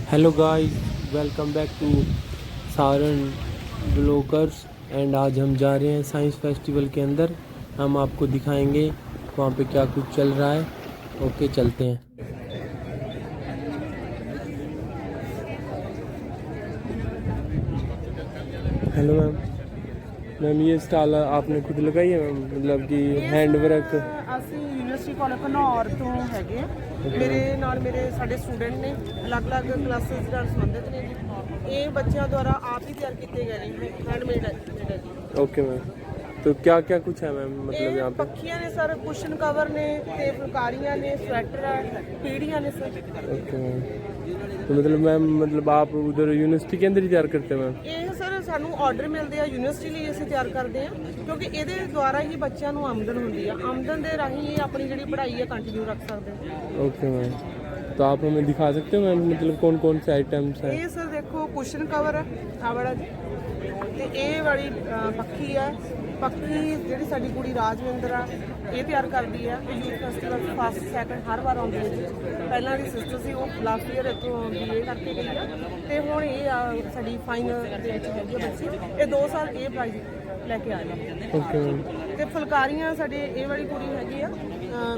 Hello guys, welcome back to Saran bloggers. And आज हम जा रहे हैं साइंस फेस्टिवल के अंदर। हम आपको दिखाएंगे वहाँ पे क्या कुछ चल रहा है। ओके, चलते हैं। Hello ma'am. मैम, ये स्टॉल आपने खुद लगाई है मैम? मतलब कि हैंड वर्क? ਅਸੀਂ ਯੂਨੀਵਰਸਿਟੀ ਕਾਲਜ ਘਨੌਰ ਤੋਂ ਹੈਗੇ ਆ। ਮੇਰੇ ਨਾਲ ਸਾਡੇ ਸਟੂਡੈਂਟ ਨੇ, ਅਲੱਗ-ਅਲੱਗ ਕਲਾਸਿਸ ਨਾਲ ਸੰਬੰਧਿਤ ਨੇ ਜੀ। ਇਹ ਬੱਚਿਆਂ ਦੁਆਰਾ ਆਪ ਹੀ ਤਿਆਰ ਕੀਤੇ ਗਏ ਨੇ, ਹੈਂਡਮੇਡ ਹੈ ਜੀ। ओके मैम, तो क्या क्या कुछ है मैम मतलब यहाँ पे? ਪੱਖੀਆਂ ਨੇ ਸਰ, ਕੁਸ਼ਨ ਕਵਰ ਨੇ ਤੇ ਫੁਲਕਾਰੀਆਂ ਨੇ, ਸਵੈਟਰ ਹੈ, ਪੀੜੀਆਂ ਨੇ ਸਰ। ओके मैम, तो मतलब आप उधर यूनिवर्सिटी के अंदर ही तैयार करते हैं मैम? ਇਹ ਸਰ ਸਾਨੂੰ ਆਰਡਰ ਮਿਲਦੇ ਆ ਯੂਨੀਵਰਸਿਟੀ ਲਈ, ਅਸੀਂ ਤਿਆਰ ਕਰਦੇ ਆ ਕਿਉਂਕਿ ਇਹਦੇ ਦੁਆਰਾ ਹੀ ਬੱਚਿਆਂ ਨੂੰ ਆਮਦਨ ਹੁੰਦੀ ਆ। ਆਮਦਨ ਦੇ ਰਾਹੀਂ ਇਹ ਆਪਣੀ ਜਿਹੜੀ ਪੜ੍ਹਾਈ ਹੈ ਕੰਟੀਨਿਊ ਰੱਖ ਸਕਦੇ ਆ। ओके मैम, तो आप हमें दिखा सकते हो मैम मतलब कौन कौन से आइटम्स हैं? ਇਹ ਸਰ ਦੇਖੋ, ਕੁਸ਼ਨ ਕਵਰ ਹੈ ਆ ਵਾਲਾ ਜੀ, ਤੇ ਇਹ ਵਾਲੀ ਪੱਖੀ ਹੈ। ਪੱਖੀ ਜਿਹੜੀ ਸਾਡੀ ਕੁੜੀ ਰਾਜਵਿੰਦਰ ਆ, ਇਹ ਤਿਆਰ ਕਰਦੀ ਆ। ਇਹ ਯੂਥ ਫੈਸਟੀਵਲ ਫਸਟ ਸੈਕੰਡ ਹਰ ਵਾਰ ਆਉਂਦੀ ਹੈ ਜੀ। ਪਹਿਲਾਂ ਦੀ ਸਿਸਟਰ ਸੀ, ਉਹ ਲਾਸਟ ਈਅਰ ਇੱਥੋਂ BA ਕਰਕੇ ਗਈ ਆ, ਤੇ ਹੁਣ ਇਹ ਆ ਸਾਡੀ ਫਾਈਨਲ ਦੇ ਵਿੱਚ ਹੈਗੀ ਆ ਬੱਚੀ। ਇਹ 2 ਸਾਲ ਇਹ ਪ੍ਰਾਈਜ਼ ਲੈ ਕੇ ਆਈ ਆ। ओके मैम, ਤੇ ਫੁਲਕਾਰੀਆਂ ਸਾਡੇ ਇਹ ਵਾਲੀ ਕੁੜੀ ਹੈਗੀ ਆ,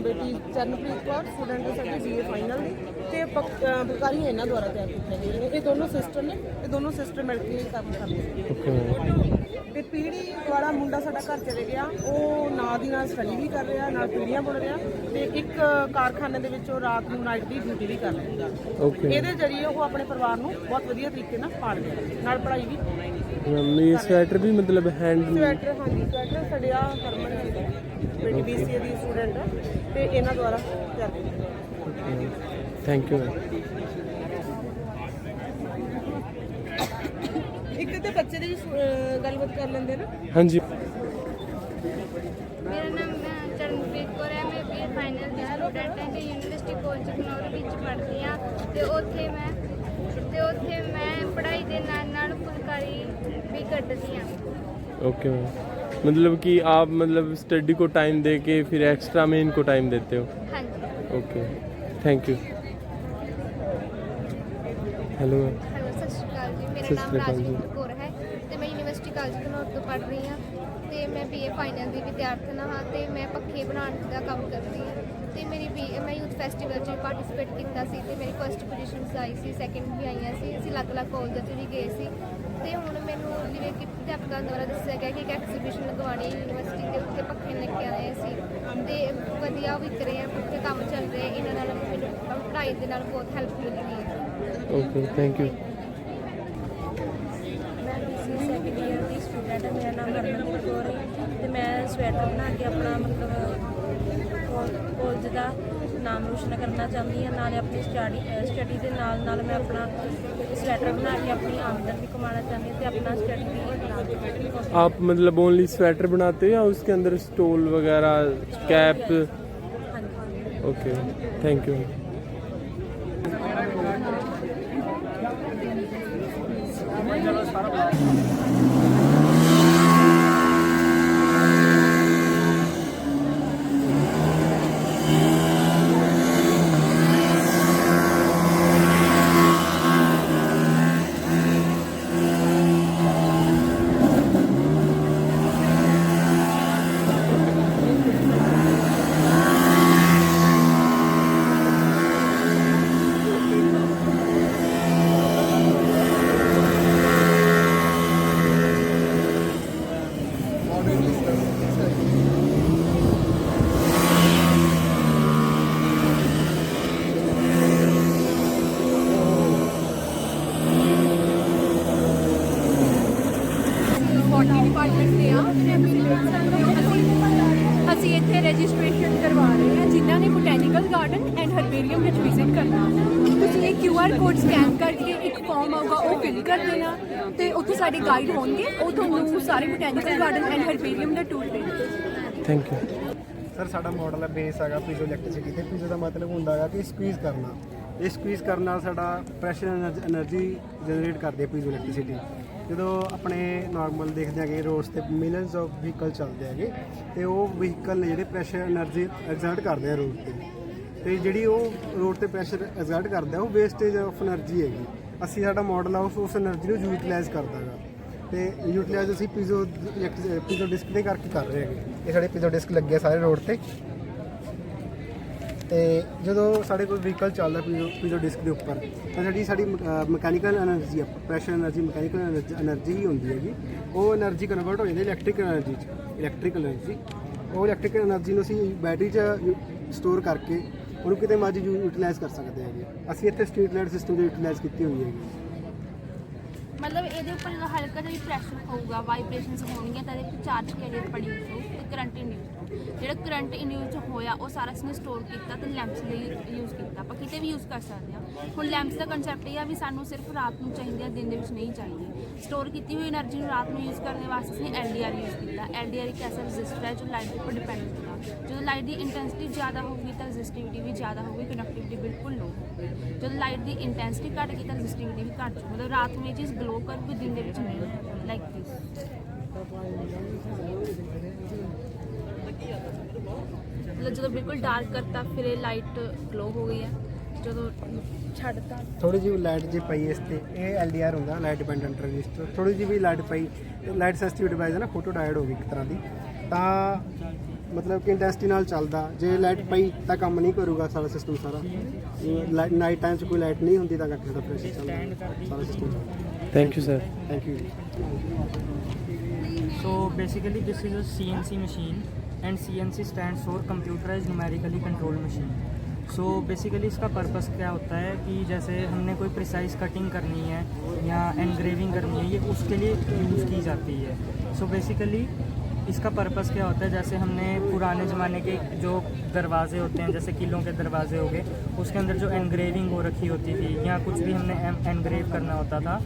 ਬੇਟੀ ਚਰਨਪ੍ਰੀਤ ਕੌਰ, ਸਟੂਡੈਂਟ ਹੈ ਸਾਡੀ BA ਫਾਈਨਲ ਦੀ। ਤੇ ਫੁਲਕਾਰੀਆਂ ਇਹਨਾਂ ਦੁਆਰਾ ਤਿਆਰ ਕੀਤੀਆਂ ਗਈਆਂ ਨੇ। ਇਹ ਦੋਨੋਂ ਸਿਸਟਰ ਨੇ, ਇਹ ਦੋਨੋਂ ਸਿਸਟਰ ਮਿਲ ਕੇ ਕੰਮ ਕਰਦੇ ਨੇ। ओके मैम, ਤੇ ਪੀੜੀ ਵਾਲਾ ਮੁੰਡਾ ਸਾਡਾ ਘਰ ਚਲੇ ਗਿਆ, ਉਹ ਨਾਲ ਦੀ ਨਾਲ ਸਟੱਡੀ ਵੀ ਕਰ ਰਿਹਾ, ਨਾਲ ਪੀੜੀਆਂ ਬੁਣ ਰਿਹਾ, ਤੇ ਇੱਕ ਕਾਰਖਾਨੇ ਦੇ ਵਿੱਚ ਉਹ ਰਾਤ ਨੂੰ ਨਾਈਟ ਦੀ ਡਿਊਟੀ ਵੀ ਕਰ ਰਿਹਾ। ओके ਇਹਦੇ ਜ਼ਰੀਏ ਉਹ ਆਪਣੇ ਪਰਿਵਾਰ ਨੂੰ ਬਹੁਤ ਵਧੀਆ ਤਰੀਕੇ ਨਾਲ ਪਾਲ ਰਿਹਾ, ਨਾਲ ਪੜ੍ਹਾਈ ਵੀ। मैम, ये स्वेटर भी मतलब हैंड? ਸਵੈਟਰ, ਹਾਂਜੀ ਸਵੈਟਰ ਸਾਡੇ ਆ ਹਰਮਨ ਹੈ, ਬੇਟੀ BCA ਦੀ ਸਟੂਡੈਂਟ ਹੈ, ਤੇ ਇਹਨਾਂ ਦੁਆਰਾ ਤਿਆਰ ਕੀਤਾ। Thank you ma'am. ਇੱਕ ਤੇ ਬੱਚੇ ਦੀ ਵੀ ਗੱਲਬਾਤ ਕਰ ਲੈਂਦੇ ਨਾ। हाँ जी, ਮੇਰਾ ਨਾਮ ਚਰਨਪ੍ਰੀਤ ਕੌਰ ਹੈ। ਮੈਂ BA ਫਾਈਨਲ ਦੀ ਸਟੂਡੈਂਟ ਹਾਂ ਤੇ ਯੂਨੀਵਰਸਿਟੀ ਕਾਲਜ ਘਨੌਰ ਵਿੱਚ ਪੜ੍ਹਦੀ ਹਾਂ। ਤੇ ਉੱਥੇ ਮੈਂ ਪੜ੍ਹਾਈ ਦੇ ਨਾਲ ਫੁਲਕਾਰੀ ਵੀ ਕੱਢਦੀ ਹਾਂ। ओके मैम, मतलब कि आप मतलब स्टडी को टाइम दे के फिर एक्स्ट्रा में इनको टाइम देते हो? ਹਾਂਜੀ। Okay, thank you. Hello ma'am. Hello, ਸਤਿ ਸ਼੍ਰੀ ਅਕਾਲ ਜੀ। ਮੇਰਾ ਸਤਿ ਨਾਮ ਸ਼੍ਰੀ ਅਕਾਲ ਜੀ। ਰਾਜਵਿੰਦਰ ਕੌਰ ਹੈ ਤੇ ਮੈਂ ਯੂਨੀਵਰਸਿਟੀ ਕਾਲਜ ਘਨੌਰ ਤੋਂ ਪੜ੍ਹ ਰਹੀ ਹਾਂ ਤੇ ਮੈਂ BA ਫਾਈਨਲ ਦੀ ਵਿਦਿਆਰਥਣ ਹਾਂ ਤੇ ਮੈਂ ਪੱਖੇ ਬਣਾਉਣ ਦਾ ਕੰਮ ਕਰਦੀ ਹਾਂ। ਤੇ ਮੈਂ ਯੂਥ ਫੈਸਟੀਵਲ 'ਚ ਪਾਰਟਿਸਿਪੇਟ ਕੀਤਾ ਸੀ ਤੇ ਮੇਰੀ ਫਸਟ ਪੋਜੀਸ਼ਨਸ ਆਈ ਸੀ, ਸੈਕਿੰਡ ਵੀ ਆਈਆਂ ਸੀ। ਅਸੀਂ ਅਲੱਗ-ਅਲੱਗ ਕਾਲਜਾਂ 'ਚ ਵੀ ਗਏ ਸੀ। ਤੇ ਹੁਣ ਮੈਨੂੰ ਜਿਵੇਂ ਕਿ ਅਧਿਆਪਕਾਂ ਦੁਆਰਾ ਦੱਸਿਆ ਗਿਆ ਕਿ ਇੱਕ ਐਗਜ਼ੀਬਿਸ਼ਨ ਲਗਵਾਉਣੀ ਹੈ ਯੂਨੀਵਰਸਿਟੀ ਦੇ ਉੱਤੇ, ਪੱਖੇ ਲੈ ਕੇ ਆਏ ਸੀ ਤੇ ਵਧੀਆ ਵਿਕ ਰਹੇ ਆ, ਪੱਖੇ ਕੰਮ ਚੱਲ ਰਹੇ। ਇਹਨਾਂ ਨਾਲ ਮੈਨੂੰ ਪੜ੍ਹਾਈ ਦੇ ਨਾਲ ਬਹੁਤ ਹੈਲਪ ਮਿਲ ਰਹੀ ਹੈ। Okay, thank you. ਮੈਂ BCA ਸੈਕਿੰਡ ਈਅਰ ਦੀ ਸਟੂਡੈਂਟ ਹਾਂ। ਮੇਰਾ ਨਾਮ ਹਰਮਨਦੀਪ ਕੌਰ ਹੈ ਤੇ ਮੈਂ ਸਵੈਟਰ ਬਣਾ ਕੇ ਆਪਣਾ ਕਾਲਜ ਦਾ ਨਾਮ ਰੋਸ਼ਨ ਕਰਨਾ ਚਾਹੁੰਦੀ ਹਾਂ। ਨਾਲੇ ਆਪਣੀ ਸਟੱਡੀ ਦੇ ਨਾਲ ਮੈਂ ਆਪਣਾ ਸਵੈਟਰ ਬਣਾ ਕੇ ਆਪਣੀ ਆਮਦਨ ਵੀ ਕਮਾਉਣਾ ਚਾਹੁੰਦੀ ਹਾਂ ਤੇ ਆਪਣਾ ਸਟੱਡੀ ਵੀ आप मतलब ओनली स्वेटर बनाते हो या उसके अंदर स्टोल वगैरह, कैप? ਹਾਂਜੀ। Okay, thank you. Botany department ਦੇ ਆ। ਅਸੀਂ ਇੱਥੇ ਰਜਿਸਟ੍ਰੇਸ਼ਨ ਕਰਵਾ ਰਹੇ ਹਾਂ ਜਿਨ੍ਹਾਂ ਨੇ ਬੋਟੈਨੀਕਲ ਗਾਰਡਨ ਐਂਡ ਹਰਬੇਰੀਅਮ ਵਿੱਚ ਵਿਜ਼ਿਟ ਕਰਨਾ। ਤੁਸੀਂ ਇਹ QR ਕੋਡ ਸਕੈਨ ਕਰਕੇ ਇੱਕ ਫਾਰਮ ਆਊਗਾ, ਉਹ ਫਿਲ ਕਰ ਦੇਣਾ ਤੇ ਉੱਥੇ ਸਾਡੇ ਗਾਈਡ ਹੋਣਗੇ, ਉਹ ਤੁਹਾਨੂੰ ਸਾਰੇ ਬੋਟੈਨੀਕਲ ਗਾਰਡਨ ਐਂਡ ਹਰਬੇਰੀਅਮ ਦਾ ਟੂਰ ਦੇਣਗੇ। Thank you. ਸਰ ਸਾਡਾ ਮਾਡਲ ਹੈ ਬੇਸ ਹੈਗਾ ਪੀਜ਼ੋ ਇਲੈਕਟ੍ਰਿਸਿਟੀ ਤੇ। ਪੀਜ਼ੋ ਦਾ ਮਤਲਬ ਹੁੰਦਾ ਹੈਗਾ ਕਿ ਸਕਵੀਜ਼ ਕਰਨਾ। ਇਹ ਸਕਵੀਜ਼ ਕਰਨ ਨਾਲ ਸਾਡਾ ਪ੍ਰੈਸ਼ਰ એનર્ਜੀ ਜਨਰੇਟ ਕਰਦੀ ਹੈ ਪੀਜ਼ੋ ਇਲੈਕਟ੍ਰਿਸਿਟੀ। ਜਦੋਂ ਆਪਣੇ ਨਾਰਮਲ ਦੇਖਦੇ ਹੈਗੇ ਰੋਡਸ ਤੇ ਮਿਲੀਅਨਸ ਆਫ ਵਹੀਕਲ ਚੱਲਦੇ ਹੈਗੇ ਤੇ ਉਹ ਵਹੀਕਲ ਨੇ ਜਿਹੜੇ ਪ੍ਰੈਸ਼ਰ એનર્ਜੀ ਐਗਜ਼ਰਟ ਕਰਦੇ ਆ ਰੋਡ ਤੇ ਜਿਹੜੀ ਉਹ ਰੋਡ ਤੇ ਪ੍ਰੈਸ਼ਰ ਐਗਜ਼ਰਟ ਕਰਦਾ ਉਹ ਵੇਸਟੇਜ ਆਫ એનર્ਜੀ ਹੈਗੀ। ਅਸੀਂ ਸਾਡਾ ਮਾਡਲ ਆ ਉਸ એનર્ਜੀ ਨੂੰ ਯੂਟਿਲਾਈਜ਼ ਕਰਦਾ ਹੈਗਾ ਤੇ ਯੂਟਿਲਾਈਜ਼ ਅਸੀਂ ਪੀਜ਼ੋ ਡਿਸਕ ਦੇ ਕਰਕੇ ਕਰ ਰਹੇ ਹੈਗੇ। ਇਹ ਸਾਡੇ ਪੀਜ਼ੋ ਡਿਸਕ ਲੱਗੇ ਆ ਸਾਰੇ ਰੋਡ ਤੇ। ਤੇ ਜਦੋਂ ਸਾਡੇ ਕੋਲ ਵਹੀਕਲ ਚੱਲਦਾ ਪੀਜ਼ੋ ਡਿਸਕ ਦੇ ਉੱਪਰ ਤਾਂ ਸਾਡੀ ਮਕੈਨੀਕਲ એનર્ਜੀ ਆ, ਪ੍ਰੈਸ਼ਰ એનર્ਜੀ ਮਕੈਨੀਕਲ એનર્ਜੀ ਹੀ ਹੁੰਦੀ ਹੈਗੀ। ਉਹ એનર્ਜੀ ਕਨਵਰਟ ਹੋ ਜਾਂਦੀ ਇਲੈਕਟ੍ਰਿਕ એનર્ਜੀ 'ਚ। ਇਲੈਕਟ੍ਰਿਕਲ એનર્ਜੀ ਉਹ ਇਲੈਕਟ੍ਰਿਕਲ એનર્ਜੀ ਨੂੰ ਅਸੀਂ ਬੈਟਰੀ 'ਚ ਸਟੋਰ ਕਰਕੇ ਉਹਨੂੰ ਕਿਤੇ ਮਰਜ਼ੀ ਯੂਟਿਲਾਈਜ਼ ਕਰ ਸਕਦੇ ਹੈਗੇ। ਅਸੀਂ ਇੱਥੇ ਸਟਰੀਟ ਲਾਈਟ ਸਿਸਟਮ ਦੀ ਯੂਟਿਲਾਈਜ਼ ਕੀਤੀ ਹੋਈ ਹੈਗੀ। मतलब ये ਜਦੋਂ ਹਲਕਾ ਜਿਹਾ ਪ੍ਰੈਸ਼ਰ ਹੋਊਗਾ, ਵਾਈਬ੍ਰੇਸ਼ਨਸ ਹੋਣਗੀਆਂ ਤਾਂ ਇਹਦੇ ਵਿੱਚ ਚਾਰਜ ਕੈਰੀਅਰ ਪ੍ਰੋਡਿਊਸ ਹੋਊ ਤੇ ਕਰੰਟ ਇੰਡਿਊਸ। ਜਿਹੜਾ ਕਰੰਟ ਇੰਡਿਊਸ ਹੋਇਆ ਉਹ ਸਾਰਾ ਇਸਨੇ ਸਟੋਰ ਕੀਤਾ ਤੇ ਲੈਂਪਸ ਲਈ ਯੂਜ਼ ਕੀਤਾ। ਆਪਾਂ ਕਿਤੇ ਵੀ ਯੂਜ਼ ਕਰ ਸਕਦੇ ਹਾਂ। ਹੁਣ ਲੈਂਪਸ ਦਾ ਕਨਸੈਪਟ ਇਹ ਆ ਵੀ ਸਾਨੂੰ ਸਿਰਫ ਰਾਤ ਨੂੰ ਚਾਹੀਦੇ ਆ, ਦਿਨ ਦੇ ਵਿੱਚ ਨਹੀਂ ਚਾਹੀਦੀ। ਸਟੋਰ ਕੀਤੀ ਹੋਈ એનર્ਜੀ ਨੂੰ ਰਾਤ ਨੂੰ ਯੂਜ਼ ਕਰਨ ਵਾਸਤੇ ਅਸੀਂ LDR ਯੂਜ਼ ਕੀਤਾ। LDR ਇੱਕ ਐਸਾ ਰੈਜ਼ਿਸਟਰ ਹੈ ਜੋ ਲਾਈਟ ਦੇ ਉੱਪਰ ਡਿਪੈਂਡ ਹੁੰਦਾ। ਜਦੋਂ ਲਾਈਟ ਦੀ ਇੰਟੈਂਸਿਟੀ ਜ਼ਿਆਦਾ ਹੋਊਗੀ ਤਾਂ ਰੈਜ਼ਿਸਟਿਵਿਟੀ ਵੀ ਜ਼ਿਆਦਾ ਹੋਊਗੀ, ਕੰਡਕਟਿਵਿਟੀ ਬਿਲਕੁਲ ਲੋ ਹੋਊਗੀ। ਜਦੋਂ ਲਾਈਟ ਦੀ ਇੰਟੈਂਸਿਟੀ ਘੱਟ ਗਈ ਤਾਂ ਰੈਜ਼ਿਸਟਿਵਿਟੀ ਵੀ ਘੱਟ ਜਾਊ। ਮਤਲਬ ਰਾਤ ਨੂੰ ਇਹ ਚੀਜ਼ ਗਲੋ ਕਰੂਗੀ, ਦਿਨ ਦੇ ਵਿੱਚ ਨਹੀਂ, ਲਾਈਕ ਦਿਸ। ਮਤਲਬ ਜਦੋਂ ਬਿਲਕੁਲ ਡਾਰਕ ਕਰਤਾ ਫਿਰ ਇਹ ਲਾਈਟ ਗਲੋ ਹੋ ਗਈ ਹੈ। ਜਦੋਂ ਛੱਡਤਾ ਥੋੜੀ ਜਿਹੀ ਲਾਈਟ ਜੇ ਪਈ ਇਸ ਤੇ, ਇਹ LDR ਹੁੰਦਾ ਲਾਈਟ ਡਿਪੈਂਡੈਂਟ ਰੈਜ਼ਿਸਟਰ। ਥੋੜੀ ਜਿਹੀ ਵੀ ਲਾਈਟ ਪਈ, ਲਾਈਟ ਸੈਂਸਿਟਿਵ ਡਿਵਾਈਸ ਹੈ ਨਾ, ਫੋਟੋ ਡਾਇਡ ਹੋ ਗਈ ਇੱਕ ਤਰ੍ਹਾਂ ਦੀ, ਤਾਂ ਮਤਲਬ ਕਿ ਇੰਟੈਂਸਿਟੀ ਨਾਲ ਚੱਲਦਾ। ਜੇ ਲਾਈਟ ਪਈ ਤਾਂ ਕੰਮ ਨਹੀਂ ਕਰੂਗਾ ਸਾਰਾ ਸਿਸਟਮ ਸਾਰਾ। ਨਾਈਟ ਟਾਈਮ 'ਚ ਕੋਈ ਲਾਈਟ ਨਹੀਂ ਹੁੰਦੀ ਤਾਂ ਕਰਕੇ ਸਾਡਾ ਪ੍ਰੈਸ਼ਰ ਚੱਲਦਾ, ਸਾਰਾ ਸਿਸਟਮ ਚੱਲਦਾ। Thank you sir. Thank you. So basically this is a CNC machine and CNC stands for computerized numerically controlled machine. So basically इसका पर्पस क्या होता है कि जैसे हमने कोई प्रिसाइज कटिंग करनी है या एनग्रेविंग करनी है, ये उसके लिए यूज़ की जाती है। So basically इसका पर्पस क्या होता है, जैसे हमने पुराने ज़माने के जो दरवाजे होते हैं, जैसे किलों के दरवाजे हो गए, उसके अंदर जो एनग्रेविंग हो रखी होती थी या कुछ भी हमने एनग्रेव करना होता था,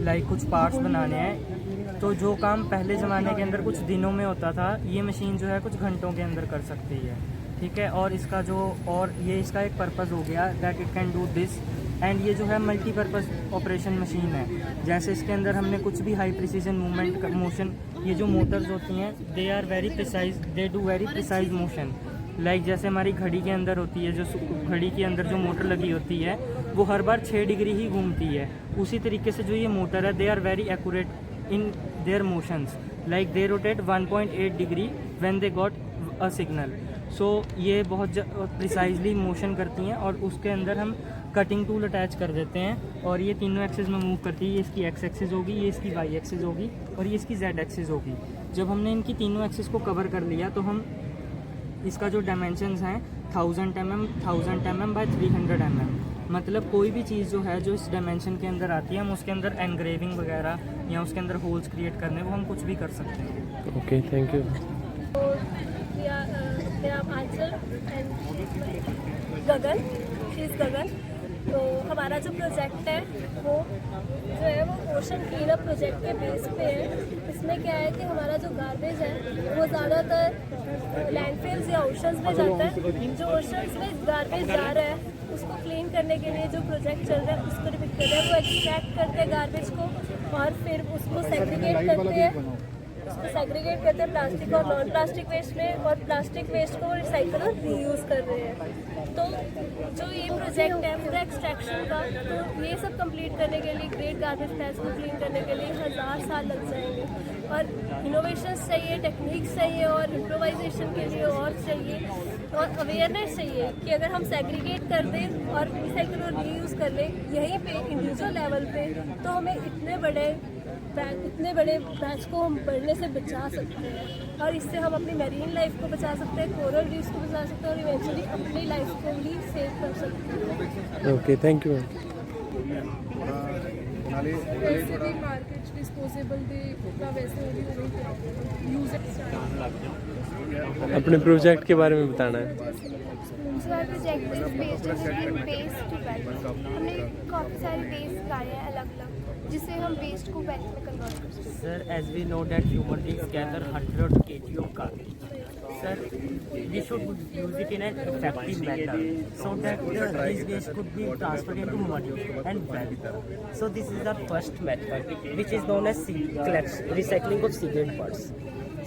लाइक कुछ पार्ट्स बनाने हैं, तो जो काम पहले ज़माने के अंदर कुछ दिनों में होता था, ये मशीन जो है कुछ घंटों के अंदर कर सकती है। ठीक है। और इसका जो ये इसका एक पर्पस हो गया that it can do this. And ये जो है मल्टीपर्पज़ ऑपरेशन मशीन है। जैसे इसके अंदर हमने कुछ भी हाई प्रिसीजन मूवमेंट मोशन, ये जो मोटर्स होती हैं they are very precise, they do very precise motion. Like जैसे हमारी घड़ी के अंदर होती है, जो घड़ी के अंदर जो मोटर लगी होती है वो हर बार 6 डिग्री ही घूमती है। उसी तरीके से जो ये मोटर है they are very accurate in their motions. Like they rotate 1.8 degree when they got a signal. So ये बहुत प्रिसाइजली मोशन करती हैं और उसके अंदर हम कटिंग टूल अटैच कर देते हैं और ये तीनों एक्सिस में मूव करती है। ये इसकी एक्स एक्सिस होगी, ये इसकी वाई एक्सिस होगी और ये इसकी जेड एक्सिस होगी। जब हमने इनकी तीनों एक्सिस को कवर कर लिया तो हम इसका जो डायमेंशंस हैं 1000 mm बाय 300 mm, मतलब कोई भी चीज़ जो है जो इस डायमेंशन के अंदर आती है हम उसके अंदर एनग्रेविंग वगैरह या उसके अंदर होल्स क्रिएट करने वो हम कुछ भी कर सकते हैं। Okay, thank you. मेरा नाम आंचल एंड गगन, शीज गगन। तो हमारा जो प्रोजेक्ट है वो जो है वो ओशन क्लीनअप प्रोजेक्ट के बेस पे है। इसमें क्या है कि हमारा जो गार्बेज है वो ज़्यादातर लैंडफिल्स या ओशंस में जाता है। जो ओशंस में गार्बेज जा रहा है उसको क्लीन करने के लिए जो प्रोजेक्ट चल रहा है उसको रिपीट कर रहे हैं। वो एक्सट्रैक्ट करते हैं गार्बेज को और फिर उसको सेग्रीगेट करते हैं। उसको सेग्रीगेट करते हैं प्लास्टिक और नॉन प्लास्टिक वेस्ट में, और प्लास्टिक वेस्ट को रिसाइकल और रीयूज़ कर रहे हैं। तो जो ये प्रोजेक्ट है पूरा एक्सट्रैक्शन का, तो ये सब कंप्लीट करने के लिए ग्रेट गार्बेज पैड्स को क्लीन करने के लिए 1000 साल लग जाएंगे। और इनोवेशंस चाहिए, टेक्निक्स चाहिए और इम्प्रोवाइजेशन के लिए और चाहिए और अवेयरनेस चाहिए कि अगर हम सेग्रीगेट कर दें और रिसाइकल और रीयूज़ कर लें यहीं पे इंडिविजुअल लेवल पे, तो हमें इतने बड़े बैच को हम बढ़ने से बचा सकते हैं और इससे हम अपनी मैरीन लाइफ को बचा सकते हैं, कोरल रीफ्स को बचा सकते हैं और इवेंचुअली अपनी लाइफ को भी सेव कर सकते हैं। Okay, thank you. वैसे भी मार्केट डिस्पोजेबल दे का वैसे यूज अपने प्रोजेक्ट के बारे में बताना है। हमारा project is based on waste to wealth. हमने काफ़ी सारे वेस्ट निकाले हैं अलग अलग, जिससे हम वेस्ट को वेल्थ में कन्वर्ट कर सकते हैं। Sir, as we know that human beings gather 100 kg of garbage. Sir, we should use it in an effective manner so that this waste could be transferred into money and wealth. So this is our first method, which is known as recycling of cigarette butts.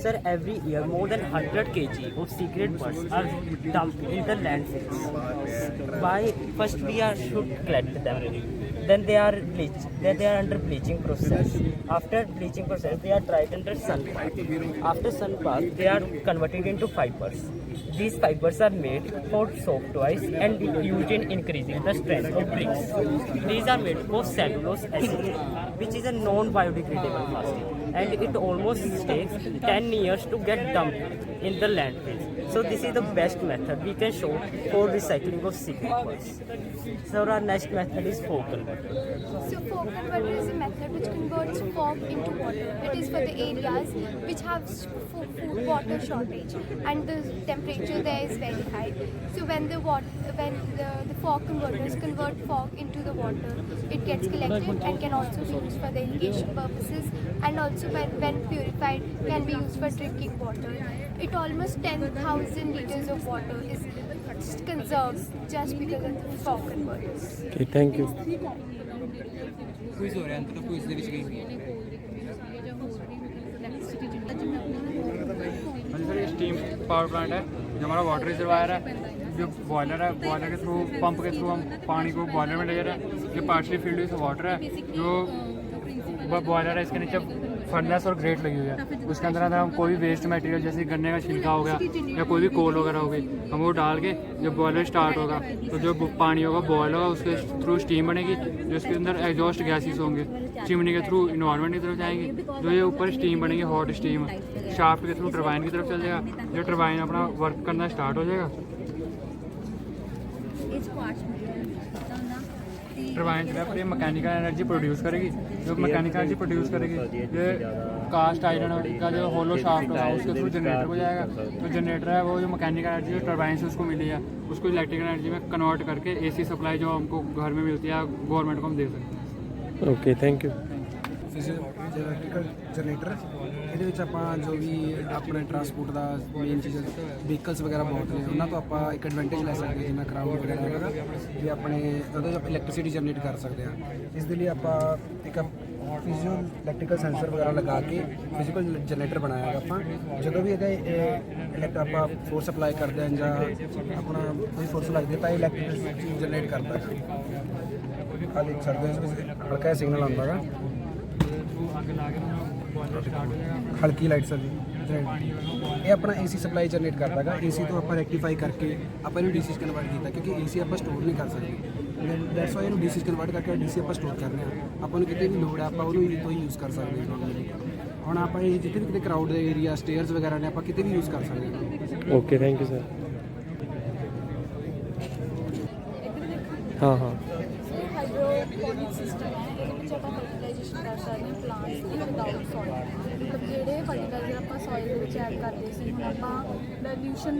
Sir, every year more than 100 kg of cigarette butts are dumped in the landfills. First we should collect them. then they are bleached. Then they are under bleaching process. After bleaching process, they are dried under sun bath. After sun bath, they are converted into fibers. These fibers are made for soap toys and used in increasing the strength of bricks. These are made of cellulose acid, which is a non-biodegradable plastic, and it almost takes 10 years to get dumped in the landfill. So this is the best method we can show for recycling of sea papers. So our next method is fog converter. So fog converter is a method which converts fog into water. It is for the areas which have food water shortage and the temperature there is very high. So when the fog converters convert fog into the water, it gets collected and can also be used for the irrigation purposes, and also when purified can be used for drinking water. It almost 10,000 liters of water is conserved just because of the fog converters. Okay, thank you. Sir ये steam power plant है जो हमारा water reservoir है, जो boiler है, boiler के through pump के through हम पानी को बॉयलर में ले रहे हैं। ये पार्शली फील्ड विद वाटर है, जो बॉयलर है इसके नीचे फर्नेस और ग्रेट लगी हुई है। उसके अंदर हम कोई भी वेस्ट मटेरियल जैसे गन्ने का छिलका हो गया या कोई भी कोल वगैरह हो गई, हम वो डाल के जब बॉयलर स्टार्ट होगा तो जो पानी होगा बॉयल होगा, उसके थ्रू स्टीम बनेगी, जो इसके अंदर एग्जॉस्ट गैसेस होंगे चिमनी के थ्रू इन्वायरमेंट की तरफ जाएंगी। जो ये ऊपर स्टीम बनेगी हॉट स्टीम शाफ्ट के थ्रू टरबाइन की तरफ चल जाएगा। जो टरबाइन अपना वर्क करना स्टार्ट हो जाएगा, टरबाइन जो है फिर मैकेनिकल एनर्जी प्रोड्यूस करेगी। जो मैकेनिकल एनर्जी प्रोड्यूस करेगी ये कास्ट आयरन का जो होलो शाफ्ट होगा उसके थ्रू जनरेटर हो जाएगा। तो जनरेटर है वो जो मैकेनिकल एनर्जी जो टरबाइन से उसको मिली है उसको इलेक्ट्रिकल एनर्जी में कन्वर्ट करके एसी सप्लाई जो हमको घर में मिलती है गवर्नमेंट को हम दे सकते हैं। Okay, thank you. Electrical generator ਇਹਦੇ ਵਿੱਚ ਆਪਾਂ ਜੋ ਵੀ ਆਪਣੇ ਟਰਾਂਸਪੋਰਟ ਦਾ ਮੇਨ ਚੀਜ਼ ਵਹੀਕਲਸ ਵਗੈਰਾ ਬਹੁਤ ਨੇ, ਉਹਨਾਂ ਤੋਂ ਆਪਾਂ ਇੱਕ ਐਡਵਾਂਟੇਜ ਲੈ ਸਕਦੇ ਹਾਂ। ਜਿੰਨਾ ਕਰਾਊਡ ਵਗੈਰਾ ਹੈਗਾ ਵੀ ਆਪਣੇ ਉਹਦੇ ਤੋਂ ਇਲੈਕਟ੍ਰਿਸਿਟੀ ਜਨਰੇਟ ਕਰ ਸਕਦੇ ਹਾਂ। ਇਸ ਦੇ ਲਈ ਆਪਾਂ ਇੱਕ ਫਿਜ਼ੀਕਲ ਇਲੈਕਟ੍ਰੀਕਲ ਸੈਂਸਰ ਵਗੈਰਾ ਲਗਾ ਕੇ ਫਿਜ਼ੀਕਲ ਜਨਰੇਟਰ ਬਣਾਇਆ ਹੈਗਾ। ਆਪਾਂ ਜਦੋਂ ਵੀ ਇਹਦੇ ਆਪਾਂ ਫੋਰਸ ਸਪਲਾਈ ਕਰਦੇ ਹਾਂ ਜਾਂ ਆਪਣਾ ਕੋਈ ਫੋਰਸ ਲੱਗਦੀ ਤਾਂ ਇਲੈਕਟ੍ਰਿਸਿਟੀ ਜਨਰੇਟ ਕਰਦਾ ਹੈ। ਆ ਦੇਖ ਸਕਦੇ ਹੋ ਹਲਕਾ ਜਿਹਾ ਸਿਗਨਲ ਆਉਂਦਾ ਹੈਗਾ, ਹਲਕੀ ਲਾਈਟ ਸਰ ਜੀ। ਇਹ ਆਪਣਾ ਏਸੀ ਸਪਲਾਈ ਜਨਰੇਟ ਕਰਦਾ ਹੈਗਾ। ਏਸੀ ਤੋਂ ਆਪਾਂ ਰੈਕਟੀਫਾਈ ਕਰਕੇ ਆਪਾਂ ਇਹਨੂੰ ਡੀਸੀ 'ਚ ਕਨਵਰਟ ਕੀਤਾ, ਕਿਉਂਕਿ ਏਸੀ ਆਪਾਂ ਸਟੋਰ ਨਹੀਂ ਕਰ ਸਕਦੇ। ਦੈਟਸ ਵਾਈ ਇਹਨੂੰ ਡੀਸੀ 'ਚ ਕਨਵਰਟ ਕਰਕੇ ਡੀਸੀ ਆਪਾਂ ਸਟੋਰ ਕਰਨੇ ਆ। ਆਪਾਂ ਨੂੰ ਕਿਤੇ ਵੀ ਲੋੜ ਹੈ ਆਪਾਂ ਉਹਨੂੰ ਇਹ ਤੋਂ ਹੀ ਯੂਜ਼ ਕਰ ਸਕਦੇ ਹਾਂ। ਹੁਣ ਆਪਾਂ ਇਹ ਜਿੱਥੇ ਵੀ ਕਿਤੇ ਕਰਾਊਡ ਦੇ ਏਰੀਆ ਸਟੇਅਰਸ ਵਗੈਰਾ ਨੇ ਆਪਾਂ ਕਿਤੇ ਵੀ ਯੂਜ਼ ਕਰ ਸਕਦੇ ਹਾਂ। Okay, thank you sir. हाँ हाँ ਹਾਈਡਰੋਪੋਨਿਕ ਸਿਸਟਮ ਹੈ, ਇਹਦੇ ਵਿੱਚ ਆਪਾਂ ਫਰਟੀਲਾਈਜੇਸ਼ਨ ਕਰ ਸਕਦੇ ਹਾਂ ਪਲਾਂਟਸ ਦੀ ਵਿਦਆਊਟ ਸੋਇਲ। ਮਤਲਬ ਜਿਹੜੇ ਫਰਟੀਲਾਈਜ਼ਰ ਆਪਾਂ ਸੋਇਲ ਦੇ ਵਿੱਚ ਐਡ ਕਰਦੇ ਸੀ, ਹੁਣ ਆਪਾਂ ਡਾਇਲੂਸ਼ਨ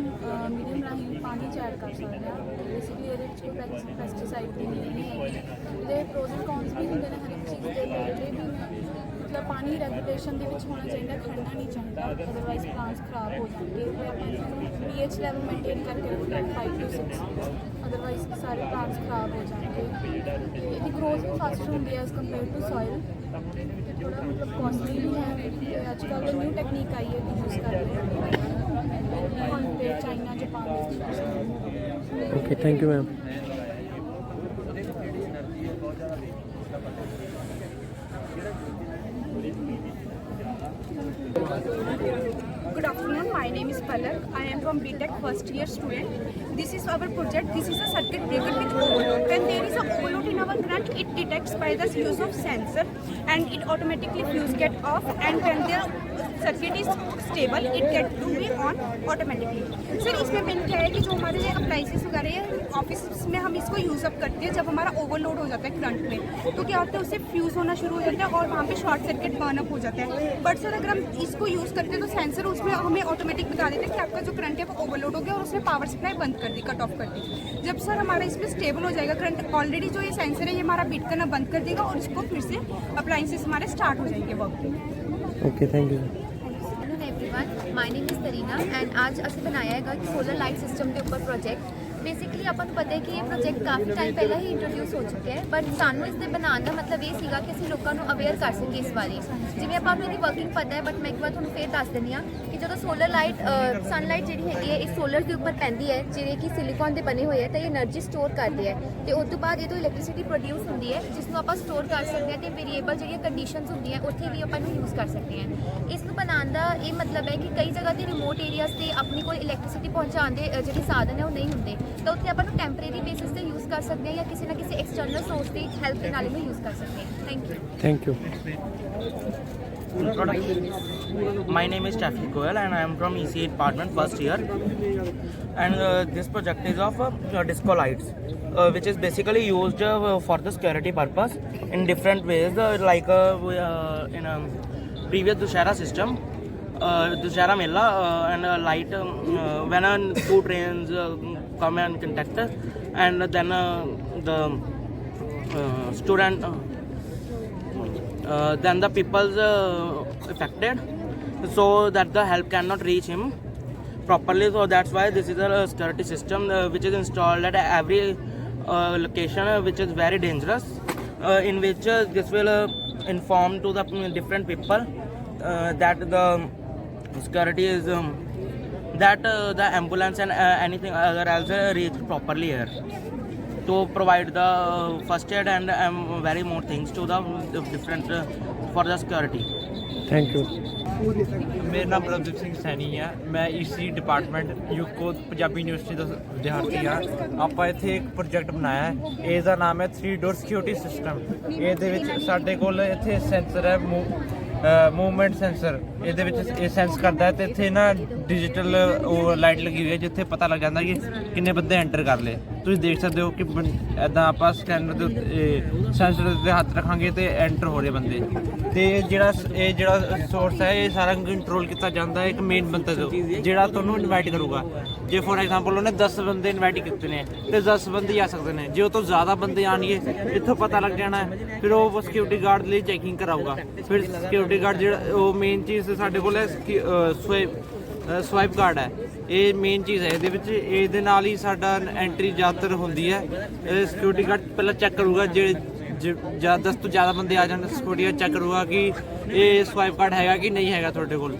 ਮੀਡੀਅਮ ਰਾਹੀਂ ਪਾਣੀ 'ਚ ਐਡ ਕਰ ਸਕਦੇ ਹਾਂ। ਬੇਸਿਕਲੀ ਇਹਦੇ ਵਿੱਚ ਕੋਈ ਪੈਸਟੀਸਾਈਡ ਦੀ ਨੀਡ ਨਹੀਂ ਹੈਗੀ। ਇਹਦੇ ਪ੍ਰੋਜ਼ ਐਂਡ ਕੌਨਸ ਵੀ ਹੁੰਦੇ ਨੇ, ਹਰ ਇੱਕ ਚੀਜ਼ ਦੇ ਫਾਇਦੇ ਵੀ ਨੇ। ਮਤਲਬ ਪਾਣੀ ਰੈਗੂਲੇਸ਼ਨ ਦੇ ਵਿੱਚ ਹੋਣਾ ਚਾਹੀਦਾ, ਖੜਨਾ ਨਹੀਂ ਚਾਹੀਦਾ, ਅਦਰਵਾਈਜ਼ ਪਲਾਂਟਸ ਖਰਾਬ ਹੋ ਜਾਣਗੇ। ਅਤੇ ਆਪਾਂ ਇਹਨੂੰ pH ਲੈਵਲ ਮੇਨਟੇਨ ਕਰਕੇ ਰੱਖਣਾ 5 to 6, ਅਦਰਵਾਈਜ਼ ਸਾਰੇ ਪਲਾਂਟਸ ਖਰਾਬ ਹੋ ਜਾਣਗੇ। ਇਹਦੀ ਗਰੋਥ ਵੀ ਫਾਸਟ ਹੁੰਦੀ ਹੈ ਐਜ਼ ਕੰਪੇਅਰ ਟੂ ਸੋਇਲ। ਥੋੜ੍ਹਾ ਮਤਲਬ ਕੋਸਟਲੀ ਵੀ ਹੈ। ਅਤੇ ਅੱਜ ਕੱਲ੍ਹ ਨਿਊ ਟੈਕਨੀਕ ਆਈ ਹੈ ਕਿ ਯੂਜ਼ ਕਰ ਰਹੇ ਹਾਂ ਹੁਣ ਤੇ ਚਾਈਨਾ ਜਾਪਾਨ ਵਿੱਚ ਯੂਜ਼ ਕਰ ਰਹੇ ਹਾਂ। Okay, thank you ma'am. Good afternoon, my name is Palak. I am from BTech first year student. This is our project. This is a circuit breaker with overload. When there is a overload in our grant, it detects by the use of sensor and it automatically fuse get off, and when the circuit is stable, it get to be on automatically. Sir इसमें main क्या है कि जो हमारे appliances वगैरह है office में हम इसको यूज़ अप करते हैं जब हमारा ओवरलोड हो जाता है करंट में, तो क्या होता है उससे फ्यूज़ होना शुरू हो जाता है और वहाँ पे शॉर्ट सर्किट बर्न अप हो जाता है। बट सर अगर हम इसको यूज़ करते हैं तो सेंसर उसमें हमें ऑटोमेटिक बता देता है कि आपका जो करंट है वो ओवरलोड हो गया और उसने पावर सप्लाई बंद कर दी, कट ऑफ कर दी। जब सर हमारा इसमें स्टेबल हो जाएगा करंट, ऑलरेडी जो ये सेंसर है ये हमारा बीट करना बंद कर देगा और इसको फिर से अप्लाइंसेस हमारे स्टार्ट हो जाएंगे work. Okay, thank you. Everyone, my name is Tarina and आज ਅਸੀਂ ਬਣਾਇਆ ਹੈਗਾ ਇੱਕ ਸੋਲਰ ਲਾਈਟ ਸਿਸਟਮ ਦੇ ਉੱਪਰ ਪ੍ਰੋਜੈਕਟ ਬੇਸਿਕਲੀ ਆਪਾਂ ਨੂੰ ਪਤਾ ਹੈ ਕਿ ਇਹ ਪ੍ਰੋਜੈਕਟ ਕਾਫੀ ਟਾਈਮ ਪਹਿਲਾਂ ਹੀ ਇੰਟਰੋਡਿਊਸ ਹੋ ਚੁੱਕਿਆ ਹੈ, ਬਟ ਸਾਨੂੰ ਇਸ ਦੇ ਬਣਾਉਣ ਦਾ ਮਤਲਬ ਇਹ ਸੀਗਾ ਕਿ ਅਸੀਂ ਲੋਕਾਂ ਨੂੰ ਅਵੇਅਰ ਕਰ ਸਕੀਏ ਇਸ ਬਾਰੇ। ਜਿਵੇਂ ਆਪਾਂ ਨੂੰ ਇਹਦੀ ਵਰਕਿੰਗ ਪਤਾ ਹੈ, ਬਟ ਮੈਂ ਇੱਕ ਵਾਰ ਤੁਹਾਨੂੰ ਫੇਰ ਦੱਸ ਦਿੰਦੀ ਹਾਂ ਕਿ ਜਦੋਂ ਸੋਲਰ ਲਾਈਟ ਸਨਲਾਈਟ ਜਿਹੜੀ ਹੈਗੀ ਹੈ ਇਹ ਸੋਲਰ ਦੇ ਉੱਪਰ ਪੈਂਦੀ ਹੈ, ਜਿਹੜੇ ਕਿ ਸਿਲੀਕਨ ਦੇ ਬਣੇ ਹੋਏ ਹੈ, ਤਾਂ ਇਹ એનર્ਜੀ ਸਟੋਰ ਕਰਦੇ ਹੈ ਤੇ ਉਸ ਤੋਂ ਬਾਅਦ ਇਹ ਤੋਂ ਇਲੈਕਟ੍ਰਿਸਿਟੀ ਪ੍ਰੋਡਿਊਸ ਹੁੰਦੀ ਹੈ, ਜਿਸ ਨੂੰ ਆਪਾਂ ਸਟੋਰ ਕਰ ਸਕਦੇ ਹਾਂ ਤੇ ਵੇਰੀਏਬਲ ਜਿਹੜੀਆਂ ਕੰਡੀਸ਼ਨਸ ਹੁੰਦੀਆਂ ਉੱਥੇ ਵੀ ਆਪਾਂ ਨੂੰ ਯੂਜ਼ ਕਰ ਸਕਦੇ ਹਾਂ। ਇਸ ਨੂੰ ਬਣਾਉਣ ਦਾ ਇਹ ਮਤਲਬ ਹੈ ਕਿ ਕਈ ਜਗ੍ਹਾ ਤੇ ਰਿਮੋਟ ਏਰੀਆਜ਼ ਤੇ ਆਪਣੀ ਕੋਈ ਇਲੈਕਟ੍ਰਿਸਿਟੀ ਪਹੁੰਚਾਉਣ ਦੇ ਜਿਹੜੇ ਸਾਧਨ ਹੈ ਉਹ ਨਹੀਂ ਹੁੰਦੇ, ਤਾਂ ਉੱਥੇ ਆਪਾਂ ਨੂੰ ਟੈਂਪਰੇਰੀ ਬੇਸਿਸ ਤੇ ਯੂਜ਼ ਕਰ ਸਕਦੇ ਹਾਂ ਜਾਂ ਕਿਸੇ ਨਾ ਕਿਸੇ ਐਕਸਟਰਨਲ ਸੋਰਸ ਦੀ ਹੈਲਪ ਦੇ ਨਾਲ ਇਹਨੂੰ ਯੂਜ਼ ਕਰ ਸਕਦੇ ਹਾਂ। Thank you. My name is Traffic Goyal and I am from ECA department first year, and this project is of disco lights, which is basically used for the security purpose in different ways, like in previous Dussehra system, Dussehra Mela, and light when two trains come and contact, and then the student then the people's affected, so that the help cannot reach him properly. So that's why this is a security system which is installed at every location, which is very dangerous, in which this will inform to the different people that the security is that the ambulance and anything other else reach properly here, to provide the first aid and very more things to the different for the security. Thank you. ਮੇਰਾ ਨਾਮ ਪ੍ਰਭਦੀਪ ਸਿੰਘ ਸੈਣੀ ਹੈ। ਮੈਂ EC department ਯੂਕੋ Punjabi university ਦਾ ਵਿਦਿਆਰਥੀ ਹਾਂ। ਆਪਾਂ ਇੱਥੇ ਇੱਕ ਪ੍ਰੋਜੈਕਟ ਬਣਾਇਆ ਹੈ, ਇਸ ਦਾ ਨਾਮ ਹੈ 3 ਡੋਰ ਸਿਕਿਉਰਿਟੀ ਸਿਸਟਮ। ਇਹਦੇ ਵਿੱਚ ਸਾਡੇ ਕੋਲ ਇੱਥੇ ਸੈਂਸਰ ਹੈ, ਮੂਵਮੈਂਟ ਸੈਂਸਰ। ਇਹਦੇ ਵਿੱਚ ਇਹ ਸੈਂਸ ਕਰਦਾ ਹੈ ਤੇ ਇੱਥੇ ਨਾ ਡਿਜੀਟਲ ਉਹ ਲਾਈਟ ਲੱਗੀ ਹੋਈ ਹੈ, ਜਿੱਥੇ ਪਤਾ ਲੱਗ ਜਾਂਦਾ ਕਿ ਕਿੰਨੇ ਬੰਦੇ ਐਂਟਰ ਕਰ ਲਏ। ਤੁਸੀਂ ਦੇਖ ਸਕਦੇ ਹੋ ਕਿ ਇੱਦਾਂ ਆਪਾਂ ਸਕੈਨਰ ਦੇ ਉੱਤੇ ਸੈਂਸਰ ਦੇ ਉੱਤੇ ਹੱਥ ਰੱਖਾਂਗੇ ਤੇ ਐਂਟਰ ਹੋ ਰਹੇ ਬੰਦੇ। ਤੇ ਇਹ ਜਿਹੜਾ ਸੋਰਸ ਹੈ ਇਹ ਸਾਰਾ ਕੰਟਰੋਲ ਕੀਤਾ ਜਾਂਦਾ ਹੈ ਇੱਕ ਮੇਨ ਬੰਦੇ ਤੋਂ, ਜਿਹੜਾ ਤੁਹਾਨੂੰ ਇਨਵਾਈਟ ਕਰੂਗਾ। ਜੇ ਫੋਰ ਐਗਜ਼ਾਮਪਲ ਉਹਨੇ 10 ਬੰਦੇ ਇਨਵਾਈਟ ਕੀਤੇ ਨੇ ਤੇ 10 ਬੰਦੇ ਹੀ ਆ ਸਕਦੇ ਨੇ। ਜੇ ਉਹ ਤੋਂ ਜ਼ਿਆਦਾ ਬੰਦੇ ਆਉਣਗੇ ਇੱਥੋਂ ਪਤਾ ਲੱਗ ਜਾਣਾ, ਫਿਰ ਉਹ ਸਿਕਿਉਰਿਟੀ ਗਾਰਡ ਲਈ ਚੈਕਿੰਗ ਕਰਾਊਗਾ। ਫਿਰ ਸਿਕਿਉਰਿਟੀ ਗਾਰਡ ਜਿਹੜਾ ਉਹ ਮੇਨ ਚੀਜ਼ ਸਾਡੇ ਕੋਲ ਹੈ ਸਵਾਈਪ ਕਾਰਡ ਹੈ, ਇਹ ਮੇਨ ਚੀਜ਼ ਹੈ ਇਹਦੇ ਵਿੱਚ। ਇਹਦੇ ਨਾਲ ਹੀ ਸਾਡਾ ਐਂਟਰੀ ਜ਼ਿਆਦਾਤਰ ਹੁੰਦੀ ਹੈ। ਸਿਕਿਉਰਿਟੀ ਗਾਰਡ ਪਹਿਲਾਂ ਚੈੱਕ ਕਰੂਗਾ, ਜਿਹੜੇ 10 ਤੋਂ ਜ਼ਿਆਦਾ ਬੰਦੇ ਆ ਜਾਣ, ਸਿਕਿਉਰਿਟੀ ਗਾਰਡ ਚੈੱਕ ਕਰੂਗਾ ਕਿ ਇਹ ਸਵਾਈਪ ਕਾਰਡ ਹੈਗਾ ਕਿ ਨਹੀਂ ਹੈਗਾ ਤੁਹਾਡੇ ਕੋਲ।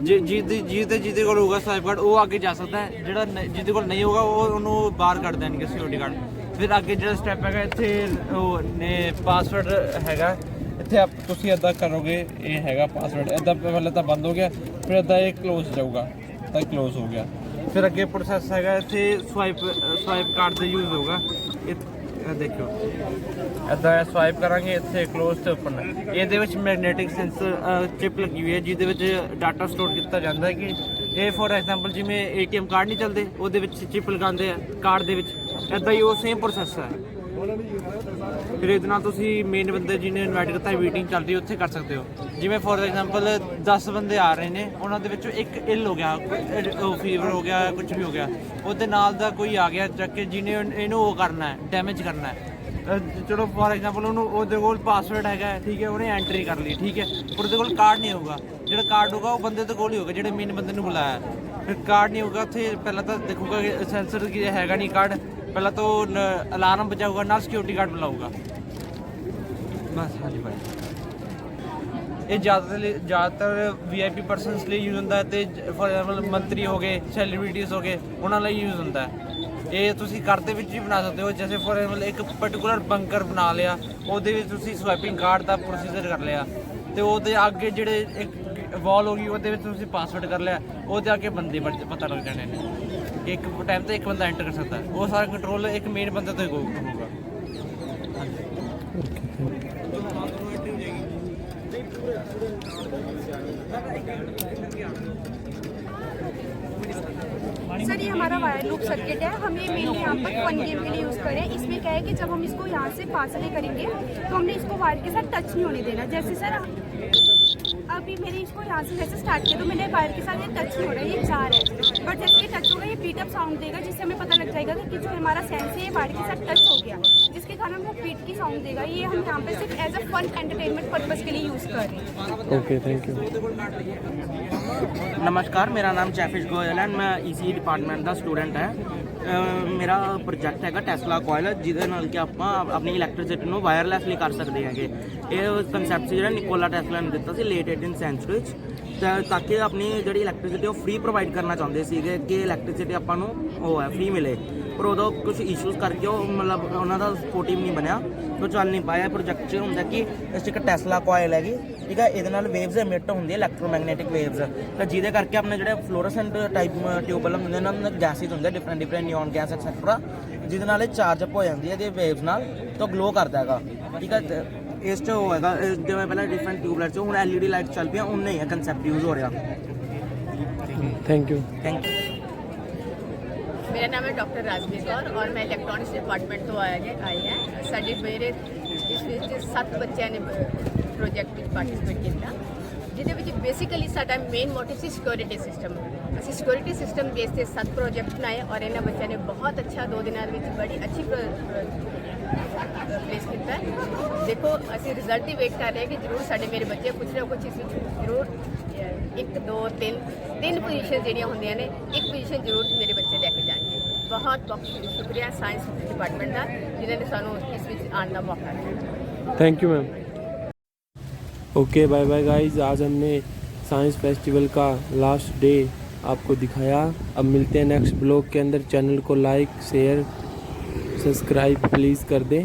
ਜਿਹਦੇ ਕੋਲ ਹੋਊਗਾ ਸਵਾਈਪ ਕਾਰਡ ਉਹ ਅੱਗੇ ਜਾ ਸਕਦਾ ਹੈ, ਜਿਹੜਾ ਜਿਹਦੇ ਕੋਲ ਨਹੀਂ ਹੋਊਗਾ ਉਹਨੂੰ ਬਾਹਰ ਕੱਢ ਦੇਣਗੇ ਸਿਕਿਉਰਿਟੀ ਗਾਰਡ। ਫਿਰ ਅੱਗੇ ਜਿਹੜਾ ਸਟੈਪ ਹੈਗਾ ਇੱਥੇ ਉਹ ਨੇ ਪਾਸਵਰਡ ਹੈਗਾ, ਇੱਥੇ ਤੁਸੀਂ ਇੱਦਾਂ ਕਰੋਗੇ, ਇਹ ਹੈਗਾ ਪਾਸਵਰਡ। ਇੱਦਾਂ ਪਹਿਲਾਂ ਤਾਂ ਬੰਦ ਹੋ ਗਿਆ, ਫਿਰ ਇੱਦਾਂ ਇਹ ਕਲੋਜ਼ ਜਾਊਗਾ, ਤਾਂ ਕਲੋਜ਼ ਹੋ ਗਿਆ। ਫਿਰ ਅੱਗੇ ਪ੍ਰੋਸੈਸ ਹੈਗਾ ਇੱਥੇ ਸਵਾਈਪ ਕਾਰਡ ਦਾ ਯੂਜ਼ ਹੋਊਗਾ। ਇਹ ਦੇਖਿਓ ਇੱਦਾਂ ਸਵਾਈਪ ਕਰਾਂਗੇ, ਇੱਥੇ ਕਲੋਜ਼ ਤੇ ਓਪਨ। ਇਹਦੇ ਵਿੱਚ ਮੈਗਨੈਟਿਕ ਸੈਂਸਰ ਚਿਪ ਲੱਗੀ ਹੋਈ ਹੈ, ਜਿਹਦੇ ਵਿੱਚ ਡਾਟਾ ਸਟੋਰ ਕੀਤਾ ਜਾਂਦਾ ਹੈ ਕਿ ਇਹ ਫੋਰ ਐਗਜ਼ਾਮਪਲ ਜਿਵੇਂ ATM ਕਾਰਡ ਨਹੀਂ ਚੱਲਦੇ, ਉਹਦੇ ਵਿੱਚ ਚਿਪ ਲਗਾਉਂਦੇ ਆ ਕਾਰਡ ਦੇ ਵਿੱਚ, ਇੱਦਾਂ ਹੀ ਉਹ ਸੇਮ ਪ੍ਰੋਸੈਸ ਹੈ। ਫਿਰ ਇਹਦੇ ਨਾਲ ਤੁਸੀਂ ਮੇਨ ਬੰਦੇ ਜਿਹਨੇ ਇਨਵਾਈਟ ਕੀਤਾ ਮੀਟਿੰਗ ਚੱਲ ਰਹੀ ਉੱਥੇ ਕਰ ਸਕਦੇ ਹੋ। ਜਿਵੇਂ ਫੋਰ ਐਗਜ਼ਾਮਪਲ 10 ਬੰਦੇ ਆ ਰਹੇ ਨੇ, ਉਹਨਾਂ ਦੇ ਵਿੱਚੋਂ ਇੱਕ ਇਲ ਹੋ ਗਿਆ, ਫੀਵਰ ਹੋ ਗਿਆ, ਕੁਝ ਵੀ ਹੋ ਗਿਆ, ਉਹਦੇ ਨਾਲ ਦਾ ਕੋਈ ਆ ਗਿਆ ਚੱਕ ਕੇ ਜਿਹਨੇ ਇਹਨੂੰ ਉਹ ਕਰਨਾ ਹੈ, ਡੈਮੇਜ ਕਰਨਾ ਹੈ। ਚਲੋ ਫੋਰ ਐਗਜ਼ਾਮਪਲ ਉਹਦੇ ਕੋਲ ਪਾਸਵਰਡ ਹੈਗਾ, ਠੀਕ ਹੈ, ਉਹਨੇ ਐਂਟਰੀ ਕਰ ਲਈ, ਠੀਕ ਹੈ, ਪਰ ਉਹਦੇ ਕੋਲ ਕਾਰਡ ਨਹੀਂ ਹੋਊਗਾ। ਜਿਹੜਾ ਕਾਰਡ ਹੋਊਗਾ ਉਹ ਬੰਦੇ ਦੇ ਕੋਲ ਹੀ ਹੋਊਗਾ, ਜਿਹੜੇ ਮੇਨ ਬੰਦੇ ਨੂੰ ਬੁਲਾਇਆ। ਫਿਰ ਕਾਰਡ ਨਹੀਂ ਹੋਊਗਾ, ਉੱਥੇ ਪਹਿਲਾਂ ਤਾਂ ਦੇਖੂਗਾ ਕਿ ਸੈਂਸਰ ਕੀ ਹੈਗਾ ਨਹੀਂ ਕਾਰਡ, ਪਹਿਲਾਂ ਤਾਂ ਅਲਾਰਮ ਬਜਾਊਗਾ, ਨਾਲ ਸਿਕਿਉਰਿਟੀ ਗਾਰਡ ਬੁਲਾਊਗਾ, ਬਸ। ਹਾਂਜੀ ਭਾਈ, ਇਹ ਜ਼ਿਆਦਾਤਰ VIP ਪਰਸਨਸ ਲਈ ਯੂਜ਼ ਹੁੰਦਾ ਹੈ, ਅਤੇ ਫੋਰ ਐਗਜ਼ਾਮਪਲ ਮੰਤਰੀ ਹੋ ਗਏ, ਸੈਲੀਬ੍ਰਿਟੀਜ਼ ਹੋ ਗਏ, ਉਹਨਾਂ ਲਈ ਯੂਜ਼ ਹੁੰਦਾ ਹੈ। ਇਹ ਤੁਸੀਂ ਘਰ ਦੇ ਵਿੱਚ ਵੀ ਬਣਾ ਸਕਦੇ ਹੋ। ਜੈਸੇ ਫੋਰ ਐਗਜ਼ਾਮਪਲ ਇੱਕ ਪਰਟੀਕੂਲਰ ਬੰਕਰ ਬਣਾ ਲਿਆ, ਉਹਦੇ ਵਿੱਚ ਤੁਸੀਂ ਸਵਾਈਪਿੰਗ ਕਾਰਡ ਦਾ ਪ੍ਰੋਸੀਜਰ ਕਰ ਲਿਆ, ਅਤੇ ਉਹਦੇ ਅੱਗੇ ਜਿਹੜੇ ਇੱਕ ਵਾਲ ਹੋ ਗਈ ਉਹਦੇ ਵਿੱਚ ਤੁਸੀਂ ਪਾਸਵਰਡ ਕਰ ਲਿਆ, ਉਹਦੇ ਅੱਗੇ ਬੰਦੇ ਪਤਾ ਲੱਗ ਜਾਣੇ ਨੇ। ਇੱਕ ਟਾਈਮ ਤੇ ਇੱਕ ਬੰਦਾ ਐਂਟਰ ਕਰ ਸਕਦਾ ਹੈ। ਉਹ ਸਾਰਾ ਕੰਟਰੋਲ ਇੱਕ ਮੇਨ ਬੰਦੇ ਤੋਂ ਹੀ ਹੋਊਗਾ। सर ये हमारा वायर लूप सर्किट है, हम ये मेनली यहाँ पर फन गेम के लिए यूज़ करें। इसमें क्या है कि जब हम इसको यहाँ से फासले करेंगे तो हमने इसको वायर के साथ टच नहीं होने देना। जैसे सर अभी मैंने इसको यहाँ से जैसे स्टार्ट किया तो मेरे वायर के साथ ये टच नहीं हो रहा है, ये 4 है, बट जैसे ये टच होगा ये बीट अप साउंड देगा, जिससे हमें पता लग जाएगा कि जो हमारा सेंस है ये वायर के साथ टच हो गया, जिसके दिखाना मतलब पीठ की साउंड देगा। ये हम यहाँ पे सिर्फ as a fun entertainment purpose के लिए यूज़ कर रहे हैं। Okay, thank you. नमस्कार, मेरा नाम जैफिश गोयल है, मैं ईसी डिपार्टमेंट का स्टूडेंट है। मेरा प्रोजेक्ट है टेस्ला कोयल, ਜਿਹਦੇ ਨਾਲ ਕਿ ਆਪਾਂ ਆਪਣੀ ਇਲੈਕਟ੍ਰਿਸਿਟੀ ਨੂੰ ਵਾਇਰਲੈਸਲੀ ਕਰ ਸਕਦੇ ਹੈਗੇ। ਇਹ ਕਨਸੈਪਟ ਜਿਹੜਾ ਨਿਕੋਲਾ ਟੈਸਲਾ ਨੇ ਦਿੱਤਾ ਸੀ ਲੇਟ 18th ਸੈਂਚੁਰੀ 'ਚ, ਤਾਂ ਕਿ ਆਪਣੀ ਜਿਹੜੀ ਇਲੈਕਟ੍ਰਿਸਿਟੀ ਉਹ ਫ੍ਰੀ ਪ੍ਰੋਵਾਈਡ ਕਰਨਾ ਚਾਹੁੰਦੇ ਸੀਗੇ ਕਿ ਇਲੈਕਟ੍ਰਿਸਿਟੀ ਆਪਾਂ ਨੂੰ ਉਹ ਹੈ ਫ੍ਰੀ ਮਿਲੇ। ਪਰ ਉਦੋਂ ਕੁਝ ਇਸ਼ੂਜ਼ ਕਰਕੇ ਉਹ ਮਤਲਬ ਉਹਨਾਂ ਦਾ ਸਪੋਰਟਿਵ ਨਹੀਂ ਬਣਿਆ, ਉਹ ਚੱਲ ਨਹੀਂ ਪਾਇਆ। ਪ੍ਰੋਜੈਕਟ 'ਚ ਹੁੰਦਾ ਕਿ ਇਸ 'ਚ ਇੱਕ ਟੈਸਲਾ ਕੋਇਲ ਹੈਗੀ, ਠੀਕ ਹੈ, ਇਹਦੇ ਨਾਲ ਵੇਵਜ਼ ਐਮਿਟ ਹੁੰਦੀ ਹੈ, ਇਲੈਕਟ੍ਰੋਮੈਗਨੈਟਿਕ ਵੇਵਜ਼, ਤਾਂ ਜਿਹਦੇ ਕਰਕੇ ਆਪਣੇ ਜਿਹੜੇ ਫਲੋਰੈਸੈਂਟ ਟਾਈਪ ਟਿਊਬਲ ਹੁੰਦੇ ਨੇ, ਉਹਨਾਂ ਦੇ ਗੈਸਿਸ ਹੁੰਦੇ ਡਿਫਰੈਂਟ ਨਿਓਨ ਗੈਸ ਐਕਸੈਟਰਾ, ਜਿਹਦੇ ਨਾਲ ਇਹ ਚਾਰਜ ਅਪ ਹੋ ਜਾਂਦੀ ਹੈ ਇਹਦੇ ਵੇਵਜ਼ ਨਾਲ, ਤਾਂ ਗਲੋ ਕਰਦਾ ਹੈਗਾ, ਠੀਕ ਹੈ। ਇਸ 'ਚ ਉਹ ਹੈਗਾ ਜਿਵੇਂ ਪਹਿਲਾਂ ਡਿਫਰੈਂਟ ਟਿਊਬਲਾਈਟ 'ਚ ਹੁਣ LED ਲਾਈਟ ਚੱਲ ਪਈਆਂ, ਉਨਾ ਹੀ ਹੈ ਕੰਸੈਪਟ ਯੂਜ਼ ਹੋ ਰਿਹਾ। Thank you. Thank you. मेरा नाम है डॉक्टर राजवीर कौर और मैं इलैक्ट्रॉनिक्स डिपार्टमेंट तो आई है। साढ़े मेरे इस 7 बच्चों ने प्रोजेक्ट में पार्टिसिपेट किया, जिहदे विच बेसिकली साडा मेन मोटिव सी सिक्योरिटी सिस्टम। असीं सिक्योरिटी सिस्टम बेस ते 7 प्रोजेक्ट बनाए और इन्हां बच्चों ने बहुत अच्छा 2 दिनों में बड़ी अच्छी प्लेस किया है। देखो असीं रिजल्ट ही वेट कर रहे हैं कि जरूर साडे मेरे बच्चे कुछ ना कुछ जरूर 1 2 3 पोजीशन ਜਿਹੜੀਆਂ ਹੁੰਦੀਆਂ ਨੇ, ਇੱਕ पोजीशन जरूर मेरे बच्चे लेके जाएंगे। बहुत बहुत शुक्रिया साइंस डिपार्टमेंट का जिन्होंने सानू इस विच आने का मौका दिया। Thank you ma'am. Okay, bye bye guys. आज हमने साइंस फेस्टिवल का लास्ट डे आपको दिखाया। अब मिलते हैं नेक्स्ट ब्लॉग के अंदर। चैनल को लाइक शेयर सब्सक्राइब प्लीज़ कर दें।